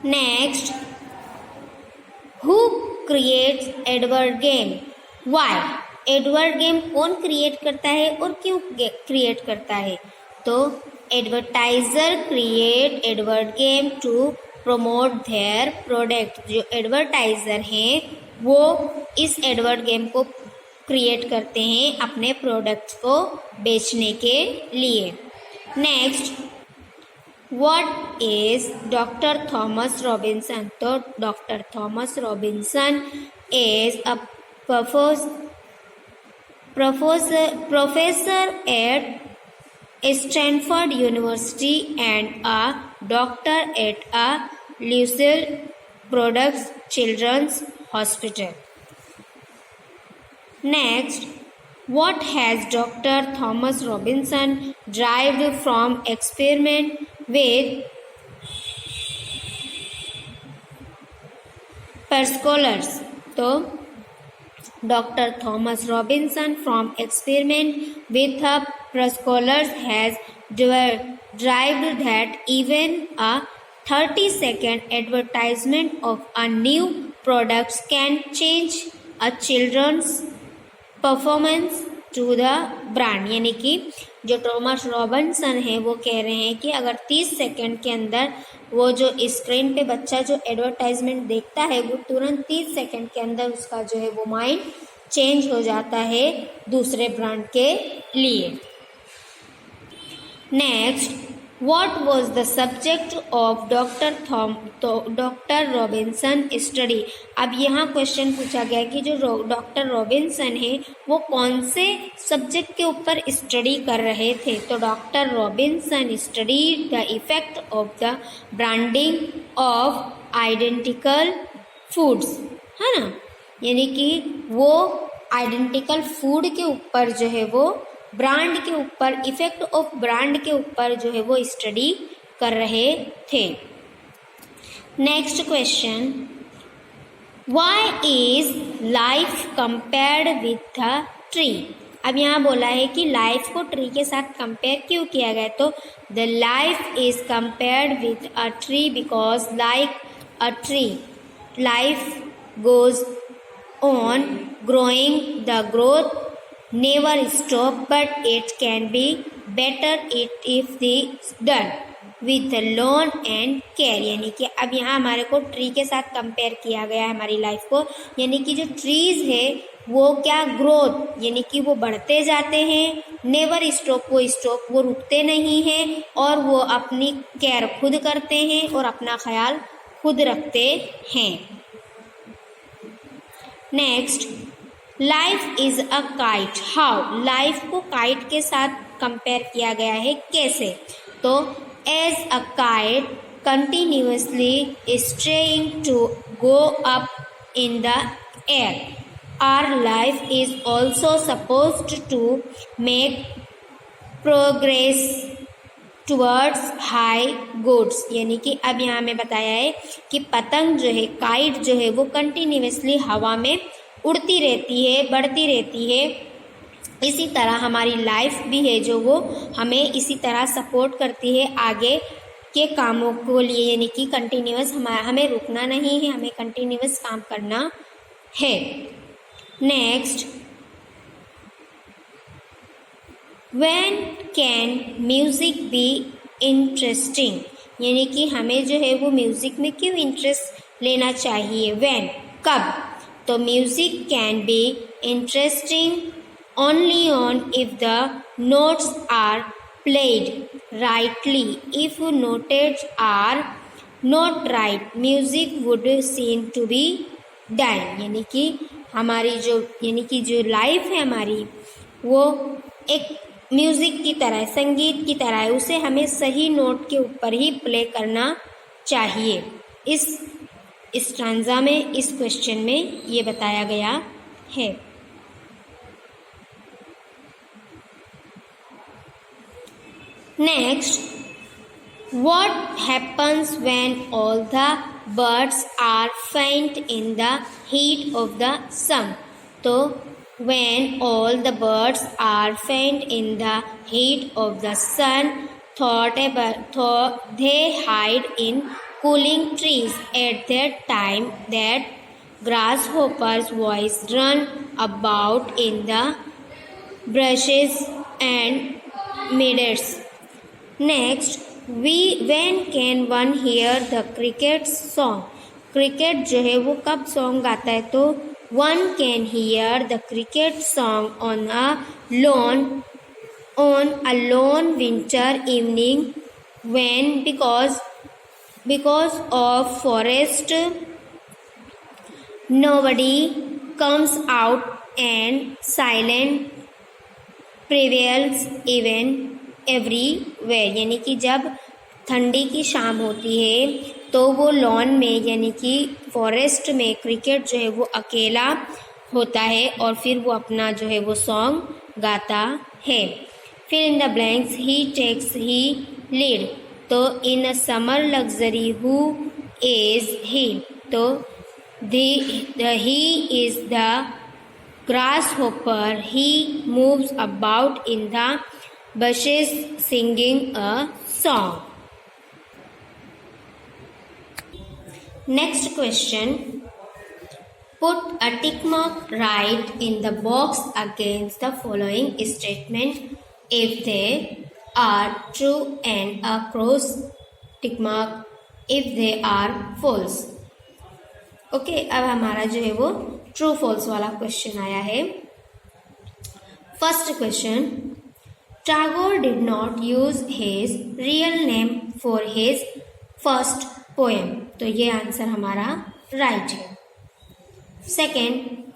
Next, who creates advergame, why, advergame कौन create करता है और क्यों क्रिएट करता है? तो advertiser create advergame to promote their product. जो एडवर्टाइजर हैं वो इस एडवर्ड गेम को क्रिएट करते हैं अपने प्रोडक्ट्स को बेचने के लिए। Next, what is doctor Thomas Robinson? तो doctor Thomas Robinson is a professor at Stanford University and a doctor at a Lucille Products Children's Hospital. Next, what has Dr. Thomas Robinson derived from experiment with preschoolers? तो Dr. Thomas Robinson from experiment with preschoolers has derived that even a 30-second advertisement of a new product can change a children's performance to the brand। यानी कि जो Thomas Robinson है वो कह रहे हैं कि अगर 30 सेकंड के अंदर वो जो स्क्रीन पे बच्चा जो एडवर्टाइजमेंट देखता है वो तुरंत 30 सेकंड के अंदर उसका जो है वो माइंड चेंज हो जाता है दूसरे ब्रांड के लिए। Next, what was the subject of doctor Robinson study? अब यहाँ क्वेश्चन पूछा गया कि जो डॉक्टर रॉबिन्सन है वो कौन से सब्जेक्ट के ऊपर स्टडी कर रहे थे? तो doctor Robinson studied the effect of the branding of identical foods, है ना, यानी कि वो आइडेंटिकल फूड के ऊपर जो है वो ब्रांड के ऊपर, इफेक्ट ऑफ ब्रांड के ऊपर जो है वो स्टडी कर रहे थे। Next question, why is life compared with the tree? अब यहाँ बोला है कि लाइफ को ट्री के साथ कंपेयर क्यों किया गया? तो the life is compared with a tree because like a tree life goes on growing, the growth never stop, but it can be better if the done with love and care। यानी कि अब यहाँ हमारे को tree के साथ compare किया गया है हमारी लाइफ को, यानी कि जो ट्रीज है वो क्या ग्रोथ यानी कि वो बढ़ते जाते हैं, नेवर स्टॉप वो रुकते नहीं हैं, और वो अपनी केयर खुद करते हैं और अपना ख्याल खुद रखते हैं। Next, life is a kite, how? Life को काइट के साथ कंपेयर किया गया है, कैसे? तो as a kite continuously straying to go up in the air, our life is also supposed to make progress towards high goods. यानी कि अब यहाँ में बताया है कि पतंग जो है, काइट जो है वो कंटिन्यूअसली हवा में उड़ती रहती है, बढ़ती रहती है। इसी तरह हमारी लाइफ भी है जो वो हमें इसी तरह सपोर्ट करती है आगे के कामों को लिए, यानी कि कंटिन्यूअस हमें रुकना नहीं है, हमें कंटिन्यूअस काम करना है। Next, When can music be interesting? यानी कि हमें जो है वो म्यूजिक में क्यों इंटरेस्ट लेना चाहिए? When, कब? तो music can be interesting only on if the notes are played rightly. If notes are not right, music would seem to be dying। यानी कि हमारी जो लाइफ है हमारी वो एक म्यूजिक की तरह, संगीत की तरह है, उसे हमें सही नोट के ऊपर ही प्ले करना चाहिए। इस स्टांजा में, इस क्वेश्चन में ये बताया गया है। Next, what happens when all the birds are faint in the heat of the sun? तो when all the birds are faint in the heat of the sun, they hide in cooling trees. At that time, that grasshopper's voice run about in the brushes and meadows. Next, when can one hear the cricket's song? Cricket जो है वो कब song गाता है? तो one can hear the cricket song on a lone winter evening when because of forest nobody comes out and silent prevails even everywhere. यानी कि जब ठंडी की शाम होती है तो वो लॉन में यानी कि फॉरेस्ट में क्रिकेट जो है वो अकेला होता है और फिर वो अपना जो है वो सॉन्ग गाता है. फिर in the blanks he takes he lead. तो in a summer luxury who is he? तो he is the grasshopper. He moves about in the bushes singing a song. Next question. Put a tick mark right in the box against the following statement if they are true and a cross tick mark if they are false. Okay, अब हमारा जो है वो true false वाला question आया है. First question. Tagore did not use his real name for his first poem. तो ये आंसर हमारा राइट है. Second.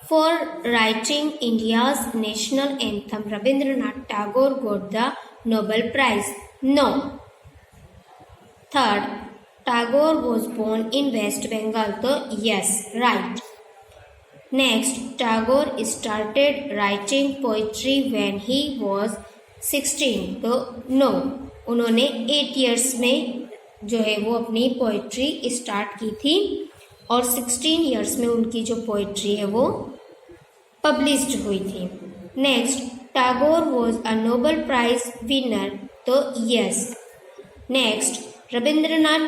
For writing India's national anthem Rabindranath Tagore got the Nobel prize. No. Third. Tagore was born in West Bengal. तो yes, right. Next, Tagore started writing poetry when he was 16. तो no, उन्होंने 8 years में जो है वो अपनी poetry start की थी और 16 years में उनकी जो पोइट्री है वो पब्लिश्ड हुई थी. Next, Tagore was a Nobel Prize winner. तो yes. Next, Rabindranath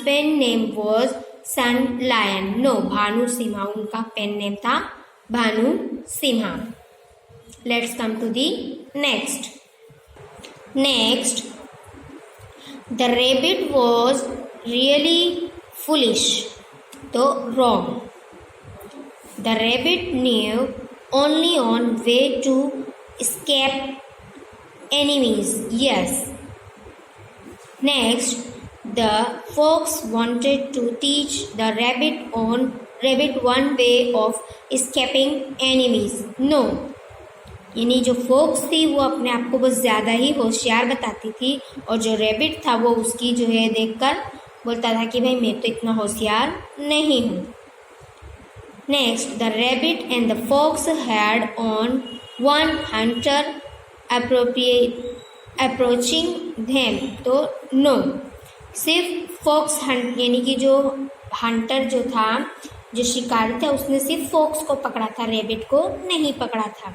pen name was sun lion. No, Bhanu Simha उनका पेन नेम था Bhanu Simha. Let's come to the next. The rabbit was really foolish. तो wrong. The rabbit knew only one way to escape enemies. Yes. Next, the fox wanted to teach the rabbit one way of escaping enemies. No. यानी जो focus थी वो अपने आप को बस ज़्यादा ही होशियार बताती थी और जो रैबिट था वो उसकी जो है देखकर बोलता था कि भाई मैं तो इतना होशियार नहीं हूँ. Next, the rabbit and the fox had on one hunter approaching them. तो नो. सिर्फ फॉक्स हंट यानी कि जो हंटर जो था जो शिकारी था उसने सिर्फ फॉक्स को पकड़ा था, रैबिट को नहीं पकड़ा था.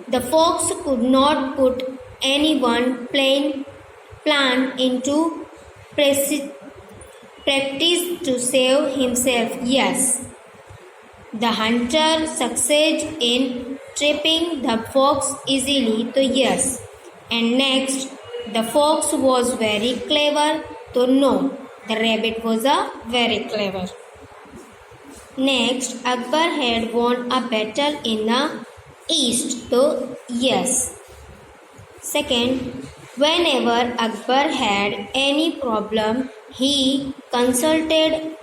The fox could not put any one plan into practice to save himself. Yes. The hunter succeeded in trapping the fox easily. तो yes. And next, the fox was very clever. तो no. The rabbit was very clever. Next, Akbar had won a battle in the east. तो yes. Second, whenever Akbar had any problem, he consulted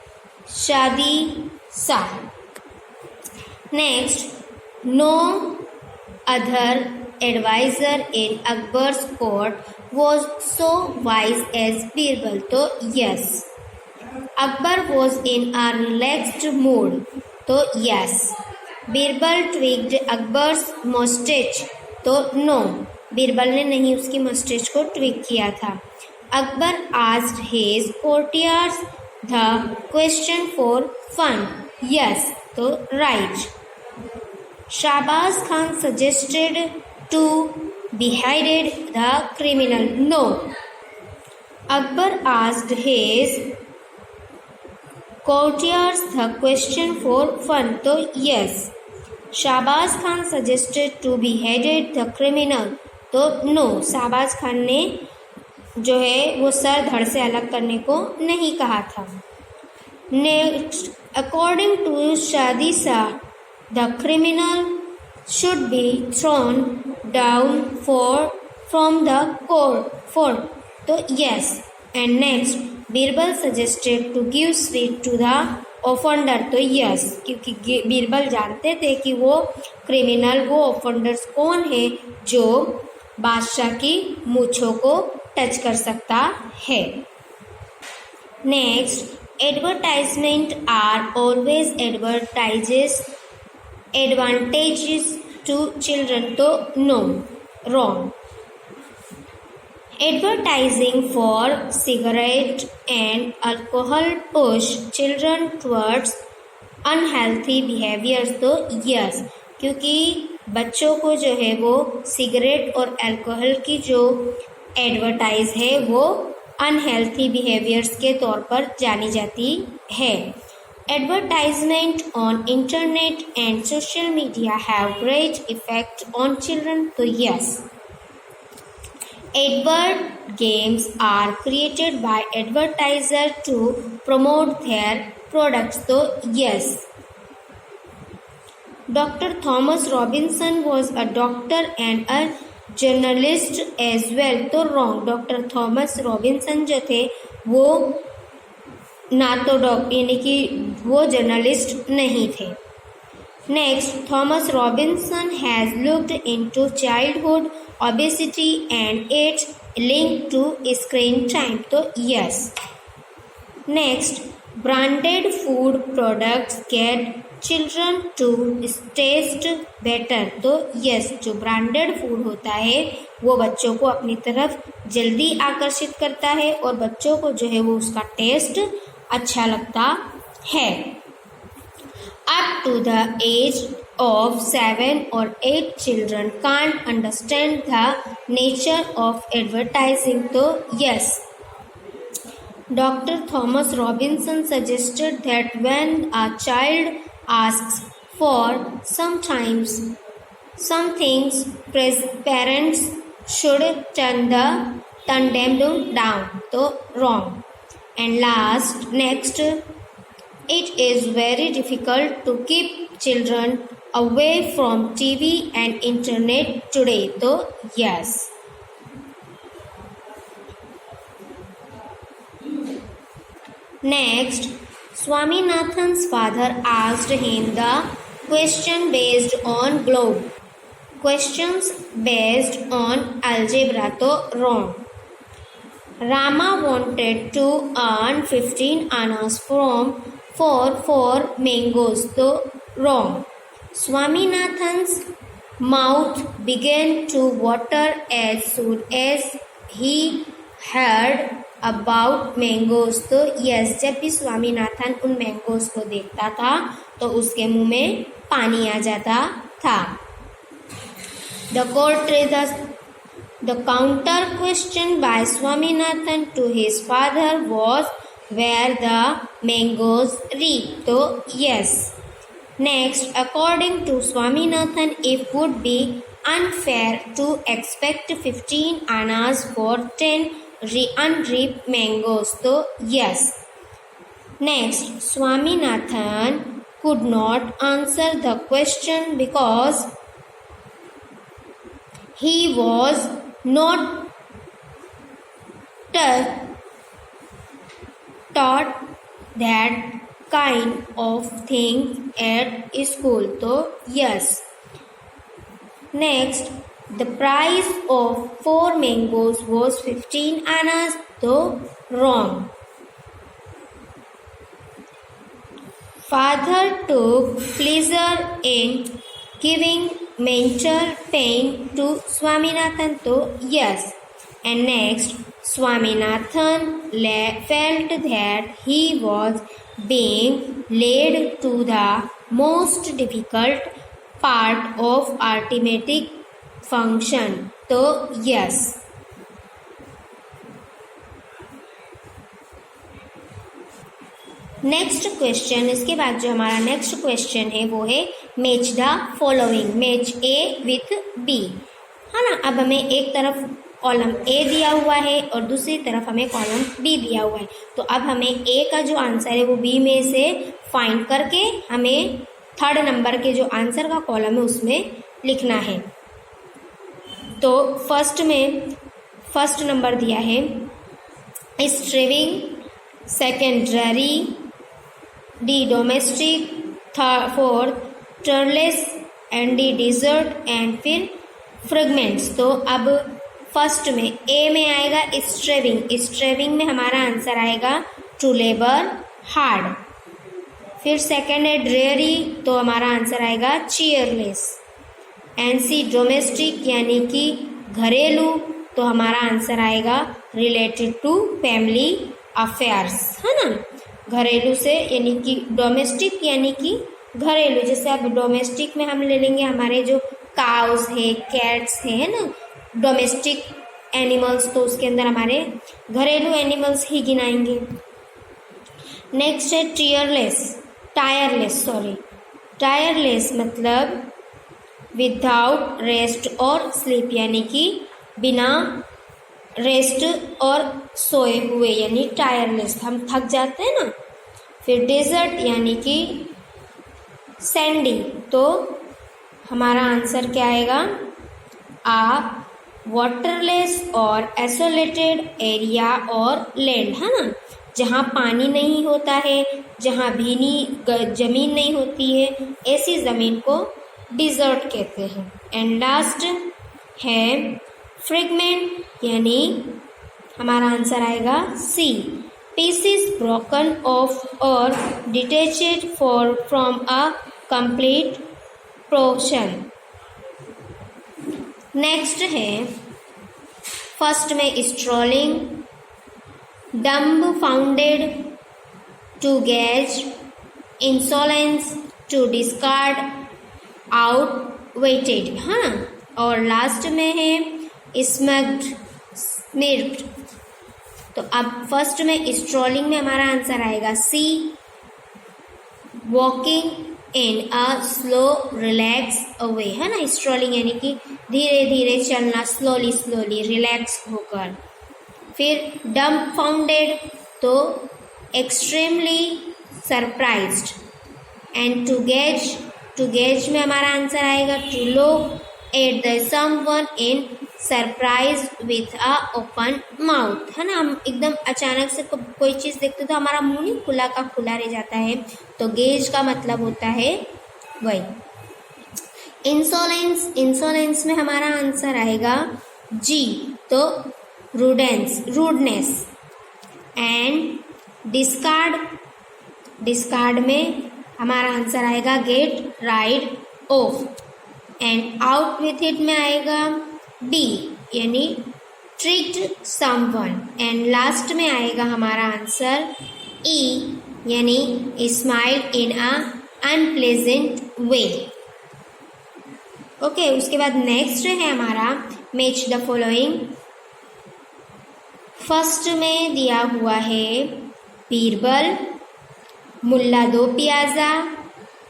Shadi Shah. Next, no other advisor in Akbar's court was so wise as Birbal. तो yes. Akbar was in a relaxed mood. तो yes. Birbal tweaked Akbar's mustache. तो no. Birbal ने नहीं उसकी मस्टेज को tweak किया था. Akbar asked his courtiers the question for fun. Yes. तो right. Shahbaz Khan suggested to behead the criminal. No. Akbar asked his courtiers the question for fun. तो yes. Shahbaz Khan suggested to beheaded the criminal. तो no, Shahbaz Khan ने जो है वो sir धड़ से अलग करने को नहीं कहा था. Next, according to शादी Shah, the criminal should be thrown down from the fort. तो yes. And next, Birbal suggested to give sweet to the offender. तो yes, क्योंकि बीरबल जानते थे कि वो क्रिमिनल, वो ऑफेंडर्स कौन है जो बादशाह की मूंछों को टच कर सकता है. Next, advertisement are always advantages to children. तो no, wrong. Advertising for cigarette and alcohol push children towards unhealthy behaviors. तो yes, क्योंकि बच्चों को जो है वो सिगरेट और अल्कोहल की जो एडवर्टाइज है वो अनहेल्थी बिहेवियर्स के तौर पर जानी जाती है. Advertisement on internet and social media have great effect on children. तो yes. Advert games are created by advertisers to promote their products. तो yes. Dr. Thomas Robinson was a doctor and a journalist as well. तो wrong. Dr. Thomas Robinson जो थे वो ना तो यानी कि वो जर्नलिस्ट नहीं थे. Next, Thomas Robinson has looked into childhood obesity and its link to screen time. तो yes. Next, branded food products get children to taste better. तो yes, जो branded food होता है वो बच्चों को अपनी तरफ जल्दी आकर्षित करता है और बच्चों को जो है वो उसका टेस्ट अच्छा लगता है. Up to the age of 7 or 8 children can't understand the nature of advertising. तो yes. Dr. Thomas Robinson suggested that when a child asks for some things, parents should turn them down. तो wrong. And next, it is very difficult to keep children away from TV and internet today. तो yes. Next, Swaminathan's father asked him the question based on globe. Questions based on algebra. तो wrong. Rama wanted to earn 15 annas for 4 mangoes. तो wrong. Swaminathan's mouth began to water as soon as he heard about mangoes. तो yes, जब भी स्वामीनाथन उन mangoes को देखता था तो उसके मुंह में पानी आ जाता था. The counter question by Swaminathan to his father was where the mangoes reap. तो yes. Next, according to Swaminathan, it would be unfair to expect 15 annas for 10 unreaped mangoes. तो yes. Next, Swaminathan could not answer the question because he was not taught that kind of thing at school. तो yes. Next, the price of 4 mangoes was 15 annas. तो wrong. Father took pleasure in giving mental pain to Swaminathan. तो yes. And next, Swaminathan felt that he was being led to the most difficult part of arithmetic function. तो yes. Next question, इसके बाद जो हमारा next question है वो है match the following, match A with B, है ना। अब हमें एक तरफ कॉलम ए दिया हुआ है और दूसरी तरफ हमें कॉलम बी दिया हुआ है, तो अब हमें ए का जो आंसर है वो बी में से फाइंड करके हमें थर्ड नंबर के जो आंसर का कॉलम है उसमें लिखना है। तो फर्स्ट नंबर दिया है striving, secondary, the domestic, fourth tireless and the desert and फिर फ्रेगमेंट्स। तो अब फर्स्ट में ए में आएगा स्ट्रेविंग में हमारा आंसर आएगा टू लेबर हार्ड। फिर सेकेंड है ड्रेयरी, तो हमारा आंसर आएगा चीयरलेस। एंड सी डोमेस्टिक यानी कि घरेलू, तो हमारा आंसर आएगा रिलेटेड टू फैमिली अफेयर्स, है ना। घरेलू से यानी कि डोमेस्टिक यानी कि घरेलू, जैसे अब डोमेस्टिक में हम ले लेंगे हमारे जो काउस है, कैट्स है ना, डोमेस्टिक एनिमल्स, तो उसके अंदर हमारे घरेलू एनिमल्स ही गिनाएंगे। नेक्स्ट है टायरलेस मतलब विदाउट रेस्ट और स्लीप, यानी कि बिना रेस्ट और सोए हुए, यानी टायरलेस, हम थक जाते हैं ना। फिर डेजर्ट यानी कि सैंडी, तो हमारा आंसर क्या आएगा, आप वाटरलेस और आइसोलेटेड एरिया और लैंड, है ना, जहाँ पानी नहीं होता है, जहाँ भीनी जमीन नहीं होती है, ऐसी ज़मीन को डिजर्ट कहते हैं। एंड लास्ट है फ्रेगमेंट, यानी हमारा आंसर आएगा सी, पीसेस ब्रोकन ऑफ और detached from a complete portion. Next है फर्स्ट में strolling, dumbfounded, to gauge, insolence, to discard, outweighted, हाँ। और लास्ट में है स्मिर्ड। तो अब फर्स्ट में स्ट्रॉलिंग में हमारा आंसर आएगा C, walking in a slow relax away, है ना। स्ट्रॉलिंग यानी कि धीरे धीरे चलना, स्लोली रिलैक्स होकर। फिर डम्बफाउंडेड, तो extremely surprised. And to gaze में हमारा आंसर आएगा to look at the someone in surprise with a open mouth, है ना। हम एकदम अचानक से कोई चीज़ देखते तो हमारा मुंह नहीं खुला का खुला रह जाता है, तो गेज का मतलब होता है वही। इंसोलेंस में हमारा आंसर आएगा जी, तो रूडनेस। एंड डिस्कार्ड में हमारा आंसर आएगा get rid of. And out with it में आएगा बी, यानी ट्रिक्ड समवन। एंड लास्ट में आएगा हमारा आंसर ई, यानी smile in a unpleasant way. Okay, उसके बाद नेक्स्ट है हमारा मैच द फॉलोइंग। फर्स्ट में दिया हुआ है बीरबल, मुल्ला दो पियाजा,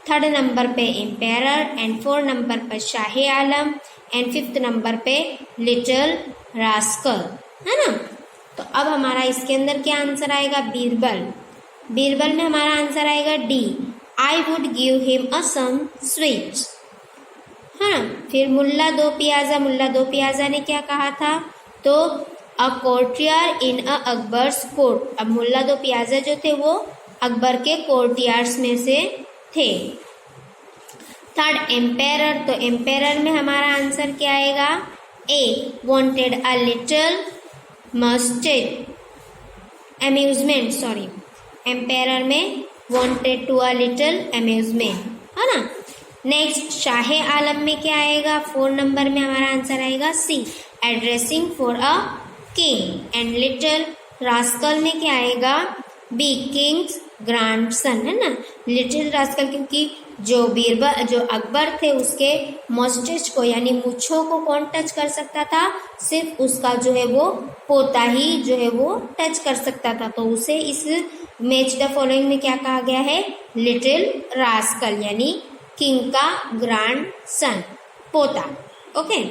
थर्ड नंबर पे एम्पायर, एंड फोर्थ नंबर पर शाहे आलम, एंड फिफ्थ नंबर पे लिटिल रास्कल, है ना। तो अब हमारा इसके अंदर क्या आंसर आएगा, बीरबल में हमारा आंसर आएगा D, I would give him a some sweets, है ना। फिर मुल्ला दो पियाजा ने क्या कहा था, तो अ कोर्टियर इन अ अकबर्स कोर्ट। अब मुल्ला दो पियाजा जो थे वो अकबर के कोर्टियर्स में से थे। थर्ड एम्पायर, तो एम्पायर में हमारा आंसर क्या आएगा, A, wanted a little mustered amusement, sorry, empire में wanted to a little amusement, है ना। नेक्स्ट शाहे आलम में क्या आएगा, 4 नंबर में हमारा आंसर आएगा C, addressing for a king. And little rascal में क्या आएगा, बी, किंग्स ग्रैंडसन, है ना। लिटिल रास्कल क्योंकि जो अकबर थे उसके मस्टिच को यानी मूछों को कौन टच कर सकता था, सिर्फ उसका जो है वो पोता ही जो है वो टच कर सकता था, तो उसे इस मैच द फॉलोइंग में क्या कहा गया है, लिटिल रास्कल यानी किंग का ग्रैंड सन, पोता। ओके